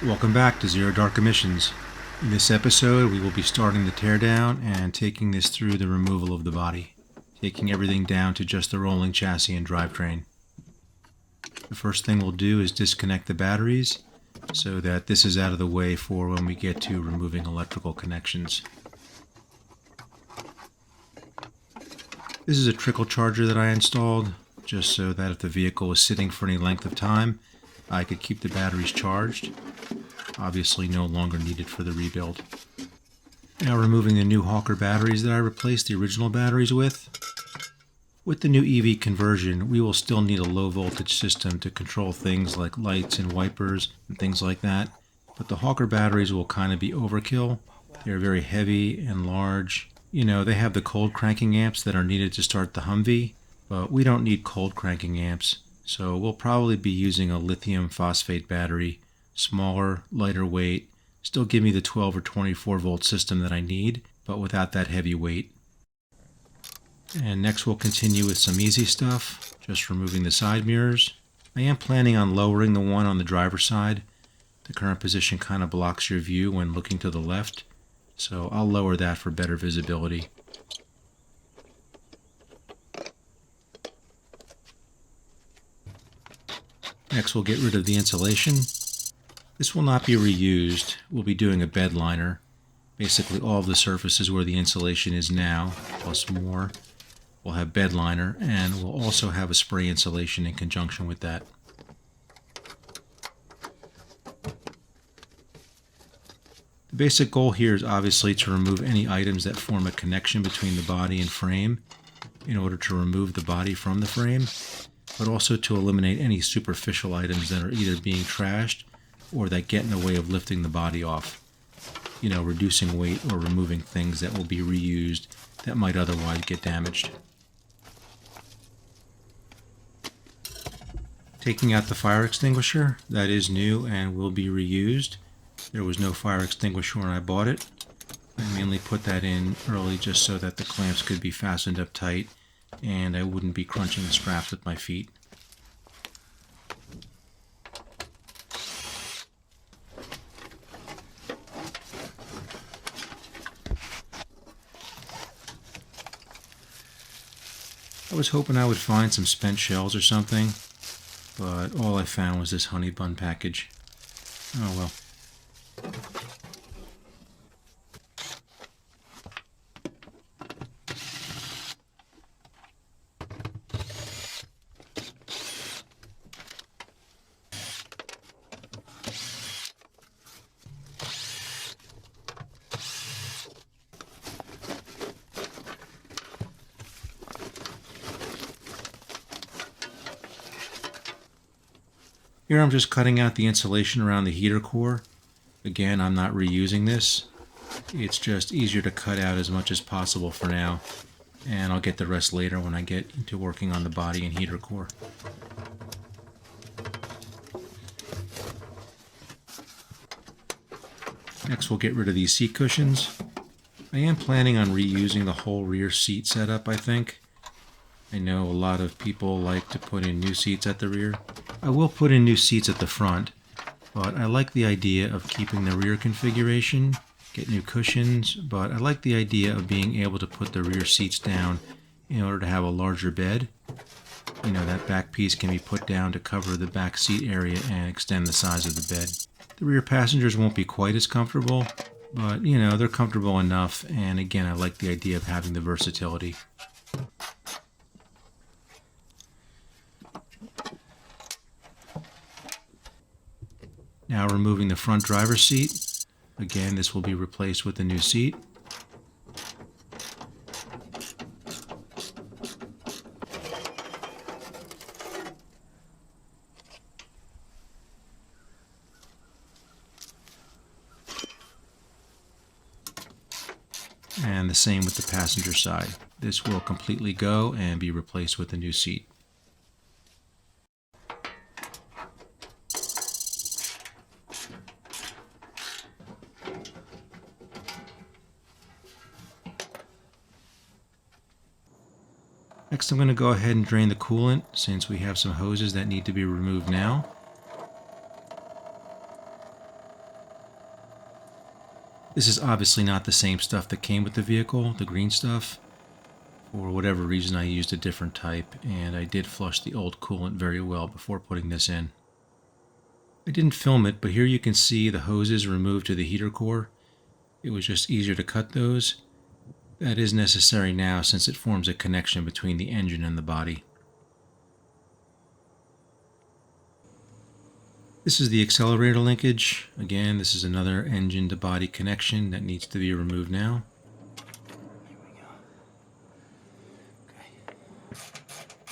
Welcome back to Zero Dark Emissions. In this episode, we will be starting the teardown and taking this through the removal of the body, taking everything down to just the rolling chassis and drivetrain. The first thing we'll do is disconnect the batteries so that this is out of the way for when we get to removing electrical connections. This is a trickle charger that I installed just so that if the vehicle was sitting for any length of time, I could keep the batteries charged. Obviously no longer needed for the rebuild. Now removing the new Hawker batteries that I replaced the original batteries with. With the new EV conversion, we will still need a low voltage system to control things like lights and wipers and things like that, but the Hawker batteries will kind of be overkill. They're very heavy and large. You know, they have the cold cranking amps that are needed to start the Humvee, but we don't need cold cranking amps, so we'll probably be using a lithium phosphate battery. Smaller, lighter weight, still give me the 12 or 24 volt system that I need, but without that heavy weight. And next we'll continue with some easy stuff, just removing the side mirrors. I am planning on lowering the one on the driver's side. The current position kind of blocks your view when looking to the left, so I'll lower that for better visibility. Next we'll get rid of the insulation. This will not be reused. We'll be doing a bed liner. Basically all of the surfaces where the insulation is now, plus more, we'll have bed liner, and we'll also have a spray insulation in conjunction with that. The basic goal here is obviously to remove any items that form a connection between the body and frame in order to remove the body from the frame, but also to eliminate any superficial items that are either being trashed or that get in the way of lifting the body off. You know, reducing weight or removing things that will be reused that might otherwise get damaged. Taking out the fire extinguisher, that is new and will be reused. There was no fire extinguisher when I bought it. I mainly put that in early just so that the clamps could be fastened up tight and I wouldn't be crunching the straps with my feet. I was hoping I would find some spent shells or something, but all I found was this honey bun package. Oh well. Here I'm just cutting out the insulation around the heater core. Again, I'm not reusing this. It's just easier to cut out as much as possible for now, and I'll get the rest later when I get into working on the body and heater core. Next we'll get rid of these seat cushions. I am planning on reusing the whole rear seat setup, I think. I know a lot of people like to put in new seats at the rear. I will put in new seats at the front, but I like the idea of keeping the rear configuration, get new cushions, but I like the idea of being able to put the rear seats down in order to have a larger bed. You know, that back piece can be put down to cover the back seat area and extend the size of the bed. The rear passengers won't be quite as comfortable, but you know, they're comfortable enough, and again, I like the idea of having the versatility. Now removing the front driver's seat. Again, this will be replaced with a new seat. And the same with the passenger side. This will completely go and be replaced with a new seat. Next I'm going to go ahead and drain the coolant since we have some hoses that need to be removed now. This is obviously not the same stuff that came with the vehicle, the green stuff. For whatever reason, I used a different type, and I did flush the old coolant very well before putting this in. I didn't film it, but here you can see the hoses removed to the heater core. It was just easier to cut those. That is necessary now since it forms a connection between the engine and the body. This is the accelerator linkage. Again, this is another engine to body connection that needs to be removed now.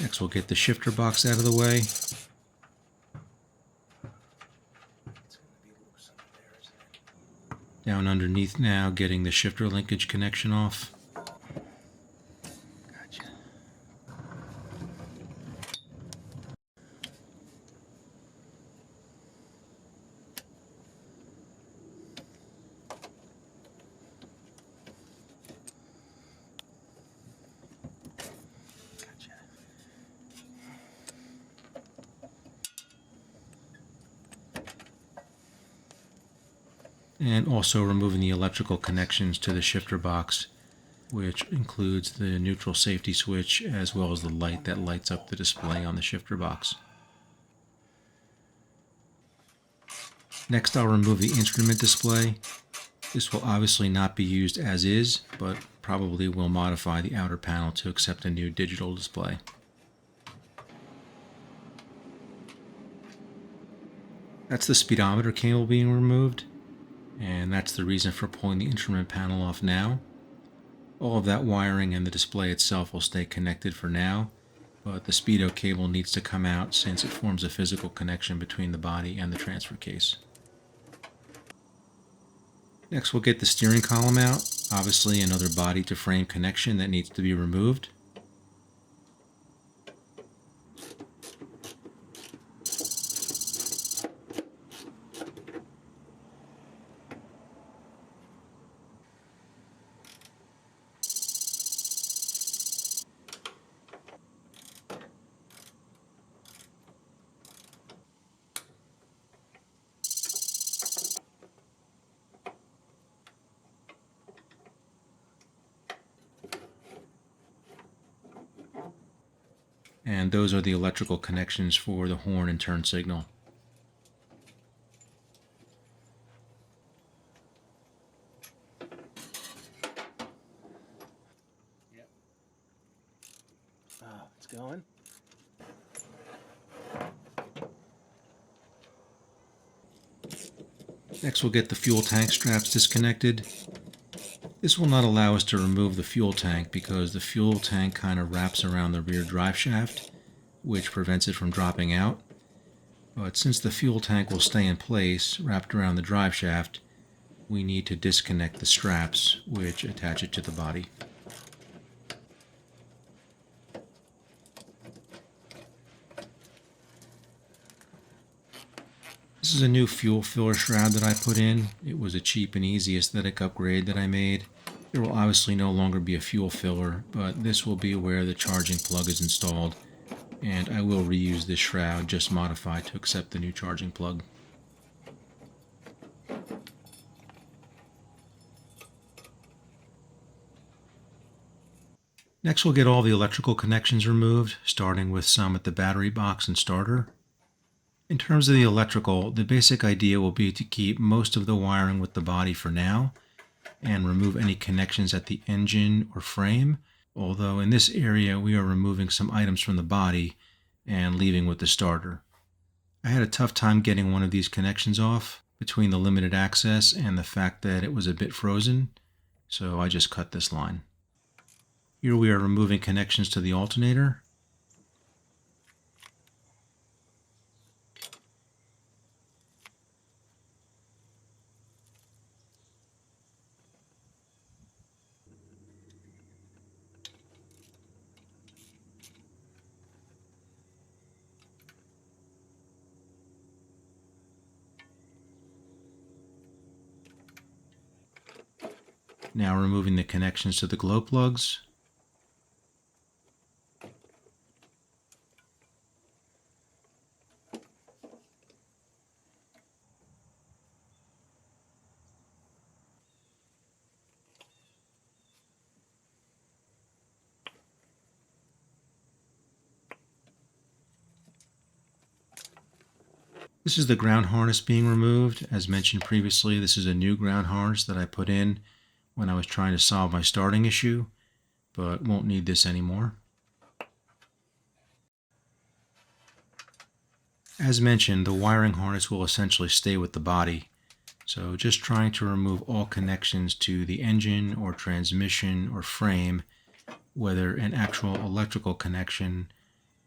Next, we'll get the shifter box out of the way. Down underneath now, getting the shifter linkage connection off. Gotcha. And also removing the electrical connections to the shifter box, which includes the neutral safety switch as well as the light that lights up the display on the shifter box. Next, I'll remove the instrument display. This will obviously not be used as is, but probably will modify the outer panel to accept a new digital display. That's the speedometer cable being removed, and that's the reason for pulling the instrument panel off now. All of that wiring and the display itself will stay connected for now, but the speedo cable needs to come out since it forms a physical connection between the body and the transfer case. Next, we'll get the steering column out. Obviously, another body to frame connection that needs to be removed. And those are the electrical connections for the horn and turn signal. Yep. Oh, it's going. Next, we'll get the fuel tank straps disconnected. This will not allow us to remove the fuel tank because the fuel tank kind of wraps around the rear drive shaft, which prevents it from dropping out. But since the fuel tank will stay in place wrapped around the drive shaft, we need to disconnect the straps which attach it to the body. This is a new fuel filler shroud that I put in. It was a cheap and easy aesthetic upgrade that I made. There will obviously no longer be a fuel filler, but this will be where the charging plug is installed, and I will reuse this shroud, just modified to accept the new charging plug. Next, we'll get all the electrical connections removed, starting with some at the battery box and starter. In terms of the electrical, the basic idea will be to keep most of the wiring with the body for now, and remove any connections at the engine or frame, although in this area we are removing some items from the body and leaving with the starter. I had a tough time getting one of these connections off between the limited access and the fact that it was a bit frozen, so I just cut this line. Here we are removing connections to the alternator. Now removing the connections to the glow plugs. This is the ground harness being removed. As mentioned previously, this is a new ground harness that I put in when I was trying to solve my starting issue, but won't need this anymore. As mentioned, the wiring harness will essentially stay with the body, so just trying to remove all connections to the engine or transmission or frame, whether an actual electrical connection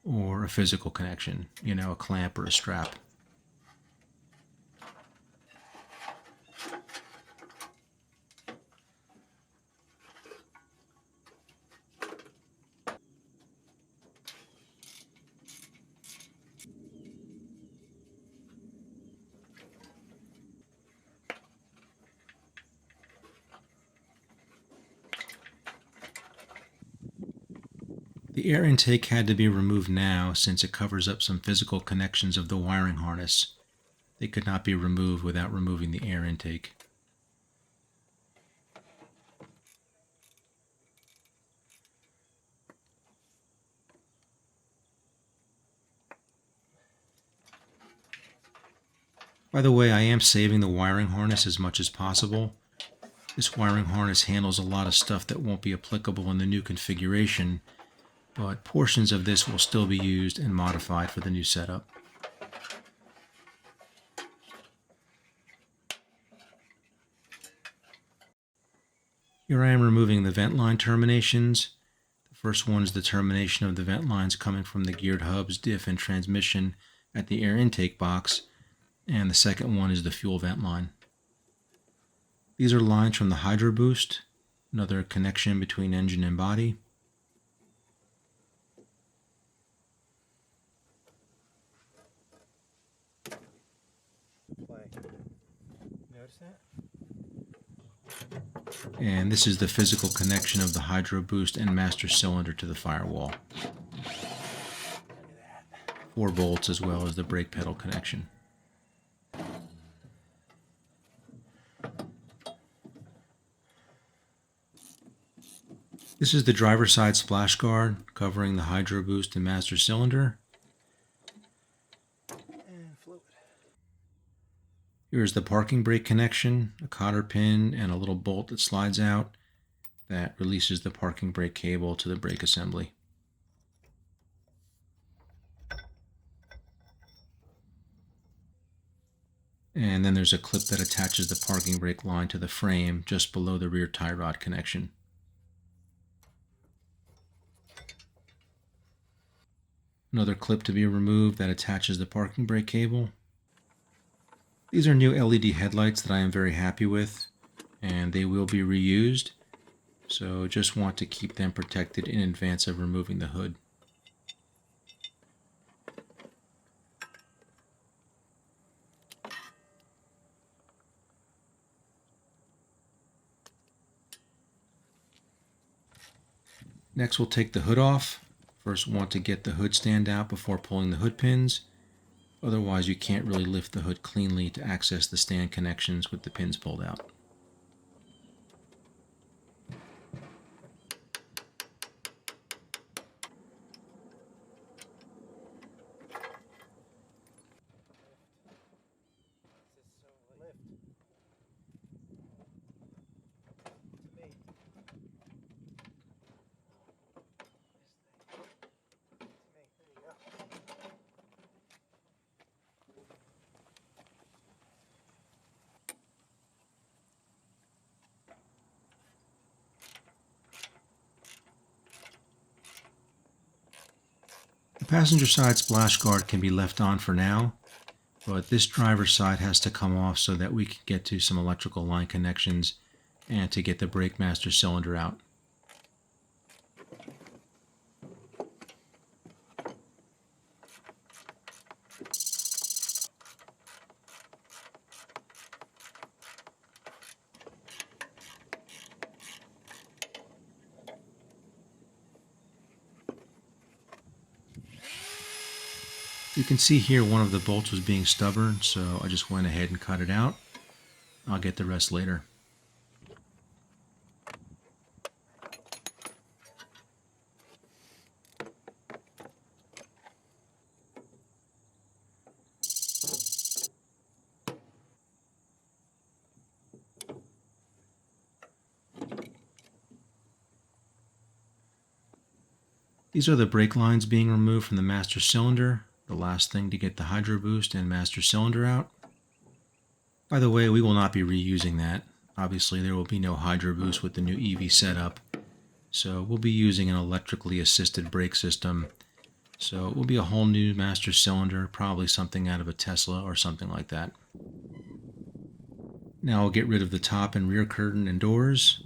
or a physical connection, a clamp or a strap. The air intake had to be removed now since it covers up some physical connections of the wiring harness. They could not be removed without removing the air intake. By the way, I am saving the wiring harness as much as possible. This wiring harness handles a lot of stuff that won't be applicable in the new configuration, but portions of this will still be used and modified for the new setup. Here I am removing the vent line terminations. The first one is the termination of the vent lines coming from the geared hubs, diff, and transmission at the air intake box, and the second one is the fuel vent line. These are lines from the hydro boost, another connection between engine and body. Notice that? And this is the physical connection of the hydro boost and master cylinder to the firewall. 4 bolts as well as the brake pedal connection. This is the driver's side splash guard covering the hydro boost and master cylinder. And fluid. Here's the parking brake connection, a cotter pin, and a little bolt that slides out that releases the parking brake cable to the brake assembly. And then there's a clip that attaches the parking brake line to the frame just below the rear tie rod connection. Another clip to be removed that attaches the parking brake cable. These are new LED headlights that I am very happy with, and they will be reused, so just want to keep them protected in advance of removing the hood. Next we'll take the hood off. First want to get the hood stand out before pulling the hood pins. Otherwise you can't really lift the hood cleanly to access the stand connections with the pins pulled out. The passenger side splash guard can be left on for now, but this driver's side has to come off so that we can get to some electrical line connections and to get the brake master cylinder out. You can see here one of the bolts was being stubborn, so I just went ahead and cut it out. I'll get the rest later. These are the brake lines being removed from the master cylinder, the last thing to get the hydro boost and master cylinder out. By the way, we will not be reusing that. Obviously, there will be no hydro boost with the new EV setup, so we'll be using an electrically assisted brake system. So it will be a whole new master cylinder, probably something out of a Tesla or something like that. Now I'll get rid of the top and rear curtain and doors.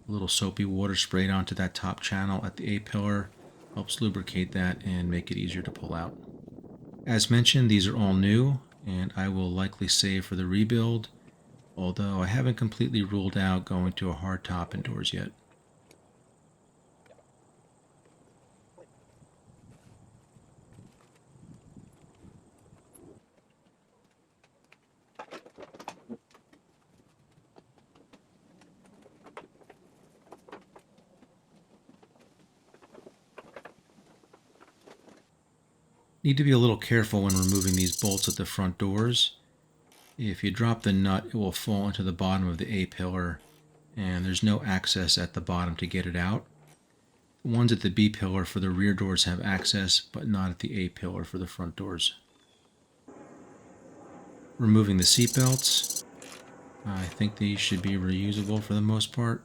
A little soapy water sprayed onto that top channel at the A-pillar helps lubricate that and make it easier to pull out. As mentioned, these are all new, and I will likely save for the rebuild, although I haven't completely ruled out going to a hard top and doors yet. Need to be a little careful when removing these bolts at the front doors. If you drop the nut, it will fall into the bottom of the A-pillar, and there's no access at the bottom to get it out. The ones at the B-pillar for the rear doors have access, but not at the A-pillar for the front doors. Removing the seat belts. I think these should be reusable for the most part.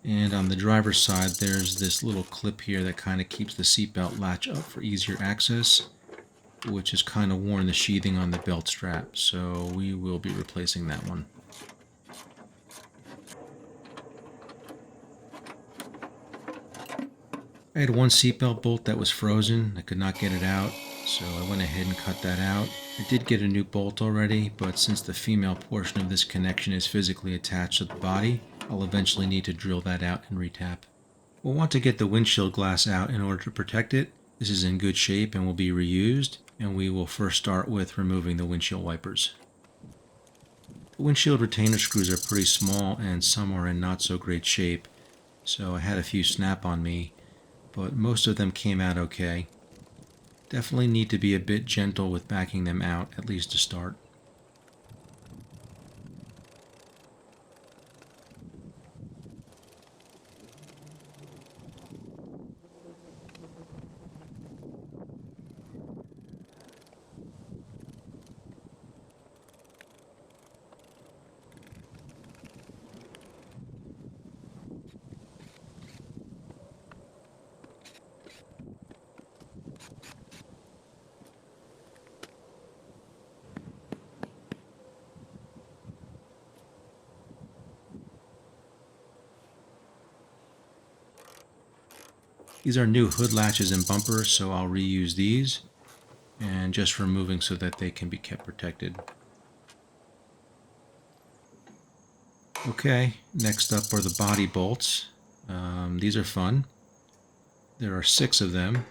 And on the driver's side, there's this little clip here that kind of keeps the seatbelt latch up for easier access, which has kind of worn the sheathing on the belt strap, so we will be replacing that one. I had one seatbelt bolt that was frozen. I could not get it out, so I went ahead and cut that out. I did get a new bolt already, but since the female portion of this connection is physically attached to the body, I'll eventually need to drill that out and retap. We'll want to get the windshield glass out in order to protect it. This is in good shape and will be reused, and we will first start with removing the windshield wipers. The windshield retainer screws are pretty small and some are in not so great shape, so I had a few snap on me, but most of them came out okay. Definitely need to be a bit gentle with backing them out, at least to start. These are new hood latches and bumpers, so I'll reuse these and just removing so that they can be kept protected. Okay, next up are the body bolts. These are fun. There are 6 of them,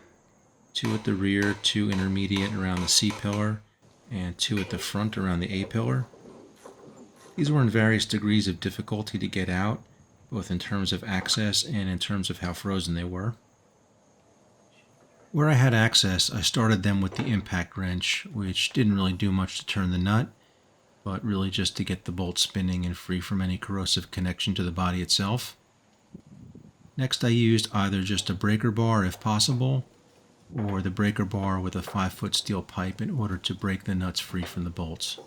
2 at the rear, 2 intermediate around the C-pillar, and 2 at the front around the A-pillar. These were in various degrees of difficulty to get out, both in terms of access and in terms of how frozen they were. Where I had access, I started them with the impact wrench, which didn't really do much to turn the nut, but really just to get the bolt spinning and free from any corrosive connection to the body itself. Next I used either just a breaker bar if possible, or the breaker bar with a 5-foot steel pipe in order to break the nuts free from the bolts.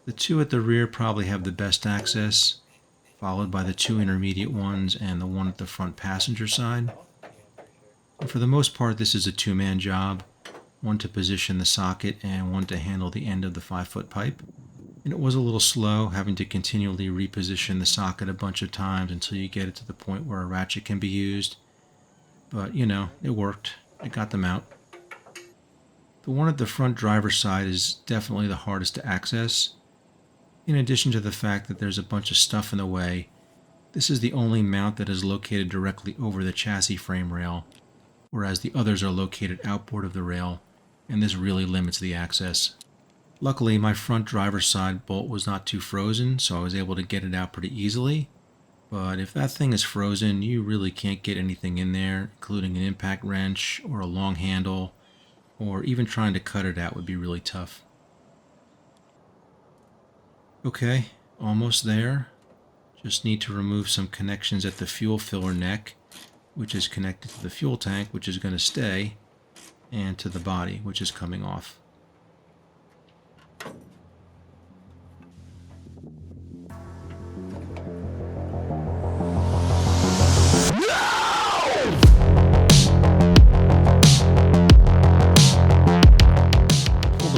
The 2 at the rear probably have the best access, followed by the 2 intermediate ones and the one at the front passenger side. And for the most part, this is a 2-man job, one to position the socket and one to handle the end of the 5-foot pipe. And it was a little slow, having to continually reposition the socket a bunch of times until you get it to the point where a ratchet can be used. But, you know, it worked. I got them out. The one at the front driver's side is definitely the hardest to access. In addition to the fact that there's a bunch of stuff in the way, this is the only mount that is located directly over the chassis frame rail, whereas the others are located outboard of the rail, and this really limits the access. Luckily, my front driver's side bolt was not too frozen, so I was able to get it out pretty easily. But if that thing is frozen, you really can't get anything in there, including an impact wrench or a long handle, or even trying to cut it out would be really tough. Okay, almost there. Just need to remove some connections at the fuel filler neck, which is connected to the fuel tank, which is going to stay, and to the body, which is coming off.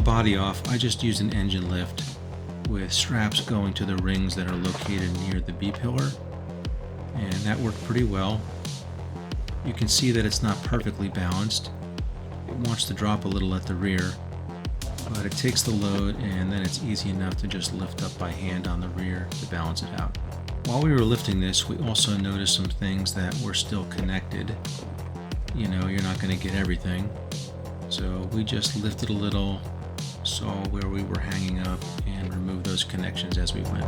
Body off, I just used an engine lift with straps going to the rings that are located near the B-pillar, and that worked pretty well. You can see that it's not perfectly balanced. It wants to drop a little at the rear, but it takes the load and then it's easy enough to just lift up by hand on the rear to balance it out. While we were lifting this, we also noticed some things that were still connected. You know, you're not going to get everything, so we just lifted a little, saw where we were hanging up, and removed those connections as we went.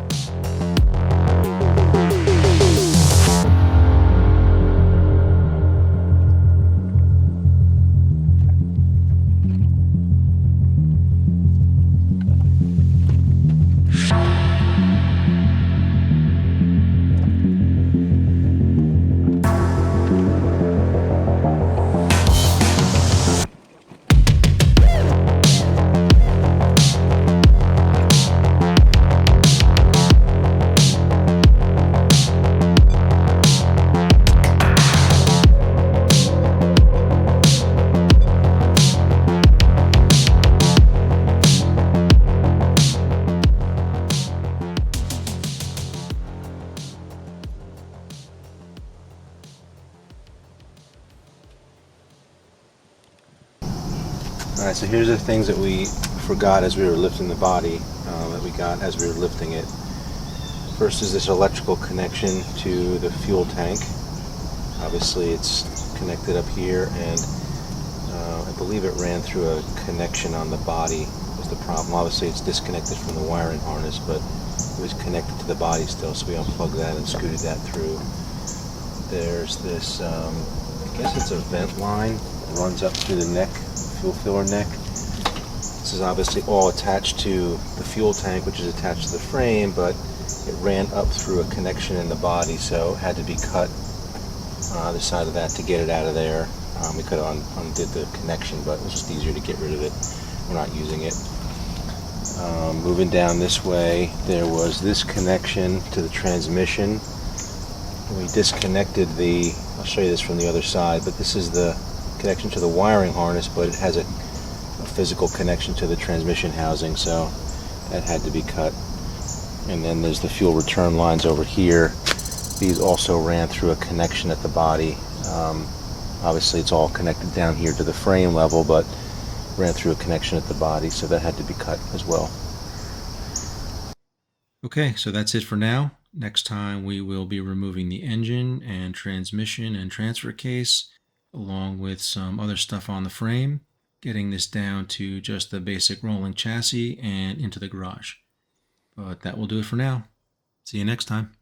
Alright, so here's the things that we forgot as we were lifting the body, that we got as we were lifting it. First is this electrical connection to the fuel tank. Obviously it's connected up here, and I believe it ran through a connection on the body was the problem. Obviously it's disconnected from the wiring harness, but it was connected to the body still, so we unplugged that and scooted that through. There's this, I guess it's a vent line that runs up through the neck, fuel filler neck. This is obviously all attached to the fuel tank, which is attached to the frame, but it ran up through a connection in the body, so it had to be cut on either side of that to get it out of there. We could have undid the connection, but it was just easier to get rid of it. We're not using it. Moving down this way, there was this connection to the transmission. We disconnected I'll show you this from the other side, but this is the connection to the wiring harness, but it has a physical connection to the transmission housing, so that had to be cut. And then there's the fuel return lines over here. These also ran through a connection at the body. Obviously it's all connected down here to the frame level, but ran through a connection at the body, so that had to be cut as well. Okay, so that's it for now. Next time we will be removing the engine and transmission and transfer case, along with some other stuff on the frame, getting this down to just the basic rolling chassis and into the garage. But that will do it for now. See you next time.